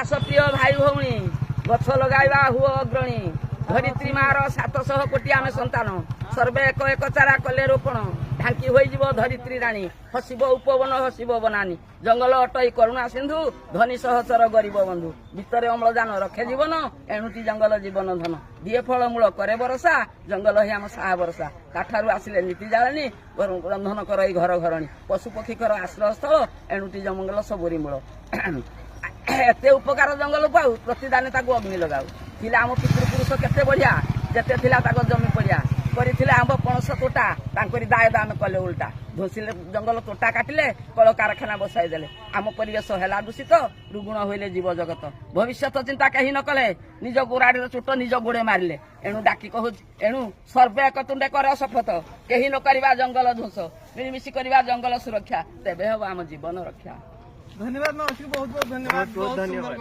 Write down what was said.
ପ୍ରିୟ ଭାଇ ଭଉଣୀ, ଗଛ ଲଗାଇବା ହୁଅ ଅଗ୍ରଣୀ। ଧରିତ୍ରୀ ମାର 700 କୋଟି ଆମେ ସନ୍ତାନ, ସର୍ବେ ଏକ ଏକ ଚାରା କଲେ ରୋପଣ। ଢାଙ୍କି ହୋଇଯିବ ଧରିତ୍ରୀ ରାଣୀ, ହସିବ ଉପବନ ହସିବ ବନାନୀ। ଜଙ୍ଗଲ ଅଟଇ କରୁଣା ସିନ୍ଧୁ, ଧନୀ ସହଚର ଗରିବ ବନ୍ଧୁ। ଭିତରେ ଅମ୍ଳଜାନ ରଖେ ଜୀବନ, ଏଣୁଟି ଜଙ୍ଗଲ ଜୀବନ ଧନ। ଦିଏ ଫଳମୂଳ କରେ ବରଷା, ଜଙ୍ଗଲ ହିଁ ଆମ ସାହା ଭରସା। କାଠାରୁ ଆସିଲେ ନୀତି ଜାଳେଣି, ରନ୍ଧନ କର ଏଇ ଘର ଘରଣୀ। ପଶୁ ପକ୍ଷୀ କର ଆଶ୍ରୟ ସ୍ଥଳ, ଏଣୁଟି ଜଙ୍ଗଲ ସବୁରି ମୂଳ। ଏତେ ଉପକାର ଜଙ୍ଗଲ ପାଉ, ପ୍ରତିଦାନେ ତାକୁ ଅଗ୍ନି ଲଗାଉ। ଥିଲା ଆମ ପିତୃପୁରୁଷ କେତେ ବଢିଆ, ଯେତେ ଥିଲା ତାଙ୍କ ଜମି ପଡିଆ। କରିଥିଲେ ଆମ୍ବ ପଣସ ତୋଟା, ତାଙ୍କରି ଦାୟଦ ଆମେ କଲେ ଉଲ୍ଟା। ଧୋସିଲେ ଜଙ୍ଗଲ ତୋଟା କାଟିଲେ, କଳକାରଖାନା ବସାଇ ଦେଲେ। ଆମ ପରିବେଶ ହେଲା ଦୂଷିତ, ରୁଗୁଣ ହୋଇଲେ ଜୀବ ଜଗତ। ଭବିଷ୍ୟତ ଚିନ୍ତା କେହି ନ କଲେ, ନିଜ ଗୋରାଡିର ଚୋଟ ନିଜ ଗୋଡେ ମାରିଲେ। ଏଣୁ ଡାକି କହୁଛି, ଏଣୁ ସର୍ବେ ଏକ ତୁଣ୍ଡେ କର ଶପଥ, କେହି ନ କରିବା ଜଙ୍ଗଲ ଧ୍ୱଂସ। ମିଳିମିଶି କରିବା ଜଙ୍ଗଲ ସୁରକ୍ଷା, ତେବେ ହେବ ଆମ ଜୀବନ ରକ୍ଷା। ଧନ୍ୟବାଦ ମାଉସୀ, ବହୁତ ବହୁତ ଧନ୍ୟବାଦ।